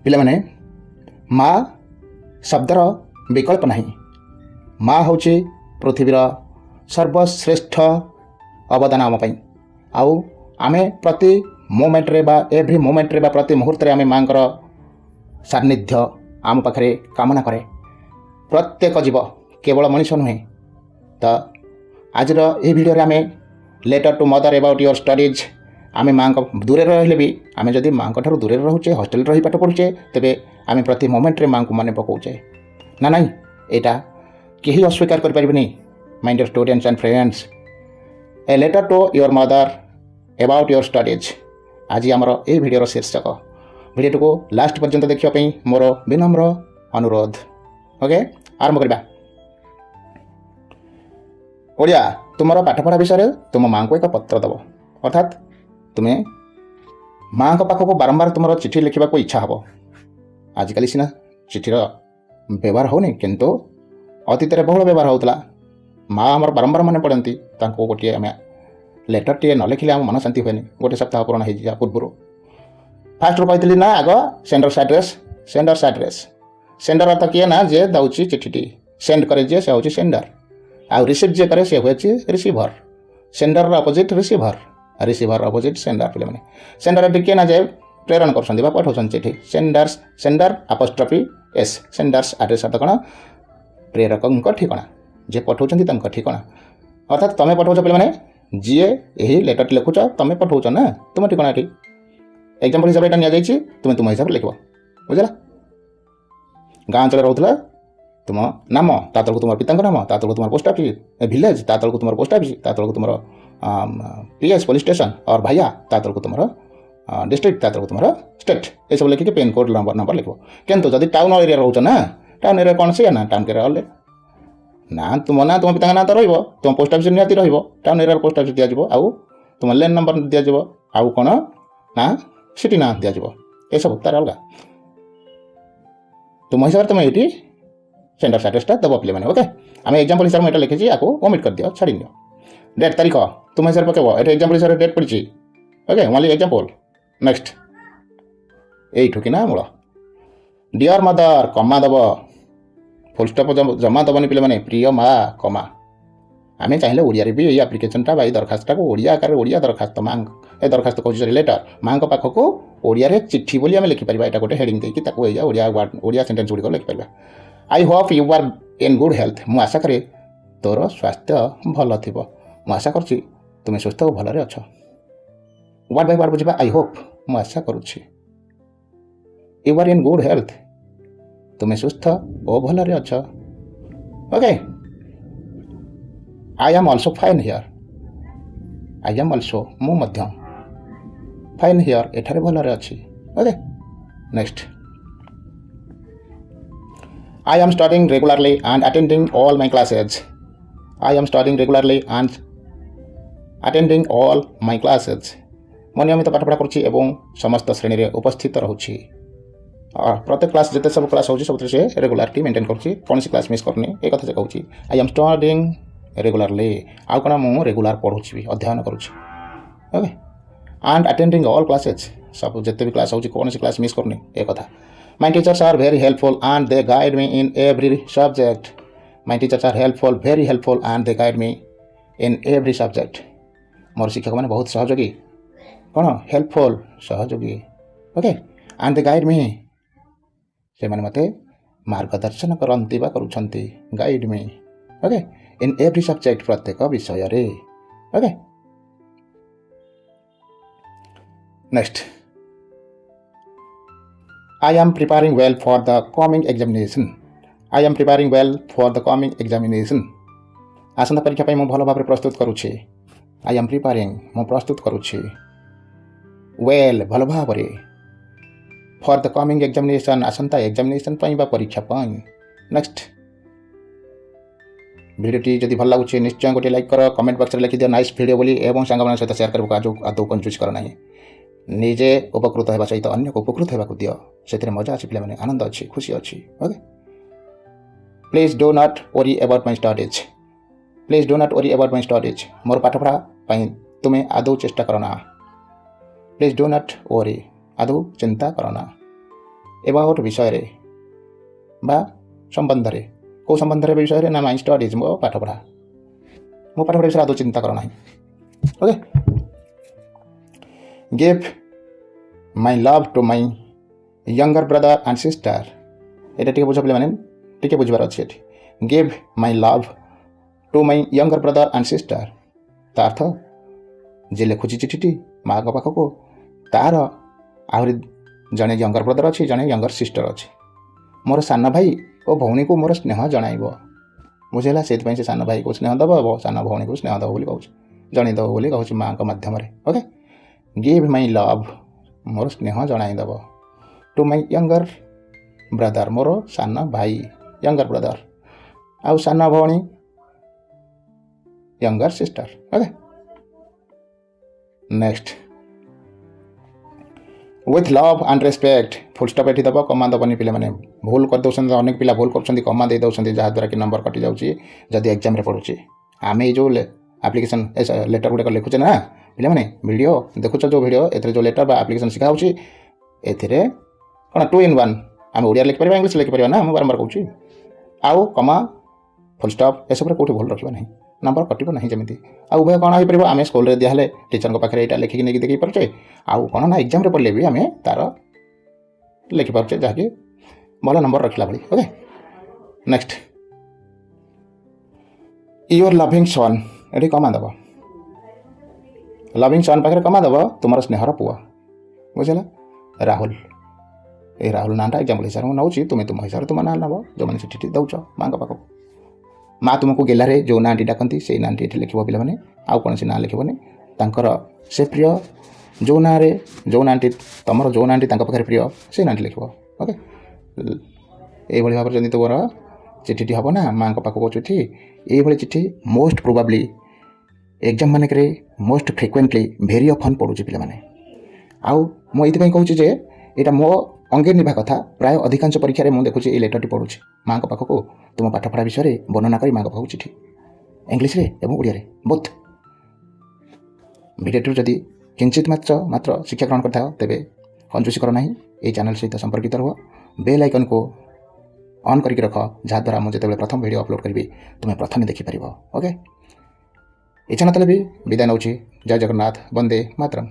ପିଲାମାନେ ମା ଶବ୍ଦର ବିକଳ୍ପ ନାହିଁ। ମା ହେଉଛି ପୃଥିବୀର ସର୍ବଶ୍ରେଷ୍ଠ ଅବଦାନ ଆମ ପାଇଁ। ଆଉ ଆମେ ପ୍ରତି ମୋମେଣ୍ଟରେ ବା ଏଭ୍ରି ମୋମେଣ୍ଟରେ ବା ପ୍ରତି ମୁହୂର୍ତ୍ତରେ ଆମେ ମାଙ୍କର ସାନ୍ନିଧ୍ୟ ଆମ ପାଖରେ କାମନା କରେ। ପ୍ରତ୍ୟେକ ଜୀବ, କେବଳ ମଣିଷ ନୁହେଁ। ତ ଆଜିର ଏହି ଭିଡ଼ିଓରେ ଆମେ letter to mother about your studies. ଆମେ ମାଙ୍କ ଦୂରରେ ରହିଲେ ବି ଆମେ ଯଦି ମାଙ୍କ ଠାରୁ ଦୂରରେ ରହୁଛେ, ହଷ୍ଟେଲରେ ରହି ପାଠ ପଢ଼ୁଛେ, ତେବେ ଆମେ ପ୍ରତି ମୋମେଣ୍ଟରେ ମାଙ୍କୁ ମନେ ପକାଉଛେ ନା ନାହିଁ, ଏଇଟା କେହି ଅସ୍ୱୀକାର କରିପାରିବେନି। My dear students and friends, a letter to your mother about your studies ଆଜି ଆମର ଏହି ଭିଡ଼ିଓର ଶୀର୍ଷକ। ଭିଡ଼ିଓଟିକୁ ଲାଷ୍ଟ ପର୍ଯ୍ୟନ୍ତ ଦେଖିବା ପାଇଁ ମୋର ବିନମ୍ର ଅନୁରୋଧ। ଓକେ, ଆରମ୍ଭ କରିବା। ଓଡ଼ିଆ, ତୁମର ପାଠପଢ଼ା ବିଷୟରେ ତୁମ ମାଙ୍କୁ ଏକ ପତ୍ର ଦେବ। ଅର୍ଥାତ୍ ତୁମେ ମାଙ୍କ ପାଖକୁ ବାରମ୍ବାର ତୁମର ଚିଠି ଲେଖିବାକୁ ଇଚ୍ଛା ହେବ। ଆଜିକାଲି ସିନା ଚିଠିର ବ୍ୟବହାର ହେଉନି, କିନ୍ତୁ ଅତୀତରେ ବହୁଳ ବ୍ୟବହାର ହେଉଥିଲା। ମା ଆମର ବାରମ୍ବାର ମନେ ପଡ଼ନ୍ତି। ତାଙ୍କୁ ଗୋଟିଏ ଆମେ ଲେଟରଟିଏ ନ ଲେଖିଲେ ଆମ ମନ ଶାନ୍ତି ହୁଏନି। ଗୋଟେ ସପ୍ତାହ ପୂରଣ ହେଇଯିବା ପୂର୍ବରୁ ଫାଷ୍ଟରୁ କହିଥିଲି ନା, ଆଗ ସେଣ୍ଡର୍ସ ଆଡ୍ରେସ୍। ସେଣ୍ଡର୍ସ ଆଡ୍ରେସ୍, ସେଣ୍ଡର ଅର୍ଥ କିଏ ନା, ଯିଏ ଦେଉଛି ଚିଠିଟି। ସେଣ୍ଡ କରେ ଯିଏ, ସେ ହେଉଛି ସେଣ୍ଡର। ଆଉ ରିସିଭ୍ ଯିଏ କରେ, ସେ ହେଉଛି ରିସିଭର। ସେଣ୍ଡରର opposite receiver, receiver opposite sender. ପିଲାମାନେ ସେଣ୍ଡର କିଏ ନା, ଯେ ପ୍ରେରଣ କରୁଛନ୍ତି ବା ପଠାଉଛନ୍ତି ଚିଠି। Sender's, sender apostrophe S. Sender's address ଅର୍ଥ କ'ଣ? ପ୍ରେରକଙ୍କ ଠିକଣା, ଯିଏ ପଠାଉଛନ୍ତି ତାଙ୍କ ଠିକଣା। ଅର୍ଥାତ୍ ତୁମେ ପଠାଉଛ ପିଲାମାନେ, ଯିଏ ଏହି ଲେଟରଟି ଲେଖୁଛ ତୁମେ ପଠାଉଛ ନା, ତୁମ ଠିକଣା ଏଠି। ଏକ୍ଜାମ୍ପଲ୍ ହିସାବରେ ଏଇଟା ନିଆଯାଇଛି, ତୁମେ ତୁମ ହିସାବରେ ଲେଖିବ। ବୁଝିଲା? ଗାଁ ଅଞ୍ଚଳରେ ରହୁଥିଲା, ତୁମ ନାମ, ତା ତଳକୁ ତୁମର ପିତାଙ୍କ ନାମ, ତା ତଳକୁ ତୁମର ପୋଷ୍ଟ ଅଫିସ୍ ଭିଲେଜ୍, ତା ତଳକୁ ତୁମର ପୋଷ୍ଟ ଅଫିସ୍, ତା ତଳକୁ ତୁମର PS ପୋଲିସ୍ ଷ୍ଟେସନ୍ ଅର୍ ଭାଇଆ, ତା ତଳକୁ ତୁମର ଡିଷ୍ଟ୍ରିକ୍ଟ, ତା ତଳକୁ ତୁମର ଷ୍ଟେଟ୍, ଏସବୁ ଲେଖିକି ପିନ୍ କୋଡ଼୍ ନମ୍ବର ଲେଖିବ। କିନ୍ତୁ ଯଦି ଟାଉନ୍ ଏରିଆ ରହୁଛ ନା, ଟାଉନ୍ ଏରିଆ କ'ଣ ସେଇଆ ନା, ଟାଉନ୍ ଏରିଆ ହେଲେ ନା ତୁମ ନାଁ ତୁମ ପିତାଙ୍କ ନାଁ ତ ରହିବ, ତୁମ ପୋଷ୍ଟ ଅଫିସ୍ ନିହାତି ରହିବ। ଟାଉନ୍ ଏରିଆର ପୋଷ୍ଟ ଅଫିସ୍ ଦିଆଯିବ, ଆଉ ତୁମ ଲେନ୍ ନମ୍ବର ଦିଆଯିବ, ଆଉ କ'ଣ ନା ସିଟି ନାଁ ଦିଆଯିବ। ଏସବୁ ତାର ଅଲଗା। ତୁମ ହିସାବରେ ତୁମେ ଏଇଠି ସେଣ୍ଡର୍ସ ଆଡ୍ରେସ୍ଟା ଦେବ ପିଲାମାନେ। ଓକେ, ଆମେ ଏକ୍ଜାମ୍ପଲ୍ ହିସାବରେ ମୁଁ ଏଇଟା ଲେଖିଛି, ଆକୁ ଓମିଟ୍ କରିଦିଅ, ଛାଡ଼ିଦିଅ। ଡେଟ୍, ତାରିଖ ତୁମ ହିସାବରେ ପକାଇବ। ଏଠି ଏକ୍ଜାମ୍ପଲ୍ ହିସାବରେ ଡେଟ୍ ପଡ଼ିଛି। Okay, only example. ନେକ୍ସଟ, ଏଇଠୁ କିନା ମୂଳ। ଡିଅର୍ ମଦର, କମା ଦେବ। ଫୁଲ୍ ଷ୍ଟପ୍ ଜମା ଦେବନି ପିଲାମାନେ। ପ୍ରିୟ ମା, କମା। ଆମେ ଚାହିଁଲେ ଓଡ଼ିଆରେ ବି ଏଇ ଆପ୍ଲିକେସନଟା ବା ଏଇ ଦରଖାସ୍ତଟାକୁ ଓଡ଼ିଆ ଆକାରରେ, ଓଡ଼ିଆ ଦରଖାସ୍ତ, ଏ ଦରଖାସ୍ତ କହୁଛି ସରି ଲେଟର, ମାଙ୍କ ପାଖକୁ ଓଡ଼ିଆରେ ଚିଠି ବୋଲି ଆମେ ଲେଖିପାରିବା। ଏଇଟା ଗୋଟେ ହେଡ଼ିଂ ଦେଇକି ତାକୁ ଏଇ ଓଡ଼ିଆ ସେଣ୍ଟେନ୍ସ ଗୁଡ଼ିକ ଲେଖିପାରିବା। I hope you are in good health. ମୁଁ ଆଶା କରେ ତୋର ସ୍ୱାସ୍ଥ୍ୟ ଭଲ ଥିବ। ମୁଁ ଆଶା କରୁଛି ତୁମେ ସୁସ୍ଥ ଓ ଭଲରେ ଅଛ। ୱାର୍ଡ଼ ବାଇ ୱାର୍ଡ଼ ବୁଝିବା। ଆଇ ହୋପ୍, ମୁଁ ଆଶା କରୁଛି। You are in good health, ତୁମେ ସୁସ୍ଥ ଓ ଭଲରେ ଅଛ। Okay, I am also fine here. I am also, ମୁଁ ମଧ୍ୟ, ଫାଇନ୍ ହିୟର୍, ଏଠାରେ ଭଲରେ ଅଛି। Okay, next, I am studying regularly and attending all my classes. I am studying regularly and attending all my classes. ମୁଁ ନିୟମିତ ପାଠପଢ଼ା କରୁଛି ଏବଂ ସମସ୍ତ ଶ୍ରେଣୀରେ ଉପସ୍ଥିତ ରହୁଛି। ପ୍ରତ୍ୟେକ କ୍ଲାସ୍, ଯେତେ ସବୁ କ୍ଲାସ୍ ହେଉଛି ସବୁଥିରେ ସେ ରେଗୁଲାରିଟି ମେଣ୍ଟେନ୍ କରୁଛି, କୌଣସି କ୍ଲାସ୍ ମିସ୍ କରୁନି, ଏ କଥା ସେ କହୁଛି। ଆଇ ଆମ୍ ଷ୍ଟଡିଂ ରେଗୁଲାରଲି, ଆଉ କ'ଣ ମୁଁ ରେଗୁଲାର ପଢ଼ୁଛି ବି, ଅଧ୍ୟୟନ କରୁଛି। Okay, and attending all classes, ସବୁ ଯେତେ ବି କ୍ଲାସ୍ ହେଉଛି କୌଣସି କ୍ଲାସ୍ ମିସ୍ କରୁନି, ଏ କଥା। My teachers are very helpful and they guide me in every subject. My teachers are helpful, very helpful and they guide me in every subject. ମୋର ଶିକ୍ଷକମାନେ ବହୁତ ସହଯୋଗୀ। କ'ଣ? ହେଲ୍ପଫୁଲ୍, ସହଯୋଗୀ। Okay, and they guide me, ସେମାନେ ମୋତେ ମାର୍ଗଦର୍ଶନ କରନ୍ତି ବା କରୁଛନ୍ତି। ଗାଇଡ୍ ମି। ଓକେ, ଇନ୍ ଏଭ୍ରି ସବଜେକ୍ଟ, ପ୍ରତ୍ୟେକ ବିଷୟରେ। Okay, next, I am preparing well for the coming examination. I am preparing well for the coming examination. ଆସନ୍ତା ପରୀକ୍ଷା ପାଇଁ ମୁଁ ଭଲ ଭାବରେ ପ୍ରସ୍ତୁତ କରୁଛି। I am preparing, ମୁଁ ପ୍ରସ୍ତୁତ କରୁଛି। well, ଭଲ ଭାବରେ। for the coming examination, ଆସନ୍ତା ଏକ୍ଜାମିନେସନ୍ ପାଇଁ ବା ପରୀକ୍ଷା ପାଇଁ। ନେକ୍ସଟ, ଭିଡ଼ିଓଟି ଯଦି ଭଲ ଲାଗୁଛି ନିଶ୍ଚୟ ଗୋଟିଏ ଲାଇକ୍ କର, କମେଣ୍ଟ ବକ୍ସରେ ଲେଖିଦିଅ ନାଇସ୍ ଭିଡ଼ିଓ ବୋଲି, ଏବଂ ସାଙ୍ଗମାନଙ୍କ ସହିତ ସେୟାର କରିବାକୁ ଆଦୌ କଞ୍ଜୁସ୍ କର ନାହିଁ। ନିଜେ ଉପକୃତ ହେବା ସହିତ ଅନ୍ୟକୁ ଉପକୃତ ହେବାକୁ ଦିଅ, ସେଥିରେ ମଜା ଅଛି ପିଲାମାନେ, ଆନନ୍ଦ ଅଛି, ଖୁସି ଅଛି। Okay, please do not worry about my studies. Please do not worry about my studies, ମୋର ପାଠପଢ଼ା ପାଇଁ ତୁମେ ଆଦୌ ଚେଷ୍ଟା କର ନା। ପ୍ଲିଜ୍ ଡୋ ନଟ୍ ୱରି, ଆଦୌ ଚିନ୍ତା କର ନା। एबाउट विषय बा संबंध कौ संबंध विषय ना माई स्टडीज मो पाठपढ़ा विषय आदौ चिंता कर ना okay give my love to my younger brother and sister ये टे बुझ पे टे बुझार अच्छे give my love to my younger brother and sister ता अर्थ जे लिखुची चिठी माँ पाखक तार आहरी जड़े यंगर ब्रदर अच्छी जड़े यंगर सिस्टर अच्छी मोर सान भाई और भौणी को मोर स्नेह जन बुझेगा से सान भाई को स्नेह दब सान भौणी को स्नेह दब कहूँ जनईदब बोली कहूँ माँ मध्यम ओके गिव माई लव मोर स्नेह जनईदब टू माई यंगर ब्रदर मोर सान भाई यंगर ब्रदर आउ सान भौणी younger sister okay next with love and respect full stop एठी दब कमा दबनी पिले माने भूल कर दउछन अनेक पिला भूल करछन कमा दे दउछन जहाँ द्वारा कि नंबर कटि जाउची जदि एग्जाम रे पड़ुची आमे जो एप्लिकेशन लेटर गुडे लिखुचे ना पिले माने वीडियो देखुछ जो वीडियो एथरे जो लेटर बा एप्लिकेशन सिखा होची एथरे कोन 2 in 1 आमे ओडिया लिख परबा इंग्लिश लिख परबा ना हम बारंबार कहूची आउ कमा फुल स्टॉप ए सब रे कोठी भूल रखिबा नहीं नंबर कटिबो नहीं जमिति आ उभय कौन हो पार आम स्कूल रे दिहले टीचर को पाखे यहाँ लिखिक नहीं देखी पारे आउ कौन ना एग्जाम रे पढ़ले भी आम तार लिखिपारे जहाँकि भल नंबर रखला भाई okay next your loving son ये कमा दब लविंग सन पाखे कमा दब तुम स्नेहर पुआ बुझेगा राहुल ये राहुल नाटा एग्जाम्पल हिसाब से नौची तुम्हें तुम हिसाब से तुम ना नब जो मैंने चिठी दौच माँ पाखक माँ तुमको गेलारे जो नाटी डाकती से नाटी ये लिख पे आउ कौन ना लिखनी तांकर से प्रिय जो ना जो नाटी तुम जो नाटी पाखे प्रिय से नाटी लिख ओके ये भाव जब तुम चिठी हम ना माँ पाखक चिठी ये चिठी मोस्ट प्रोबाब्ली एग्जाम मानक मोस्ट फ्रिक्वेंटली भेरी ऑफन पड़ुची पे आउ मुझे कहूँ जे यहाँ मो अंगे निभा कथा प्राय अधिकांश परीक्षा मुझे देखुची ये लेटरटी पढ़ुची माँ पाखक तुम पाठपढ़ा विषय वर्णना कर माँ पाखक चिठी इंग्लीश एवं ओडिया बोथ भिडियो जदि किंचित मात्र शिक्षा ग्रहण करता तेरे कंजूसी कर ना ये चैनल सहित संपर्कित रह बेल आइकन को ऑन करके रख जहाँद्वारा मुझे जो प्रथम वीडियो अपलोड करी तुम्हें प्रथम देखिपार ओके इच्छा ना भी विदाय नौची जय जगन्नाथ वंदे मातरम।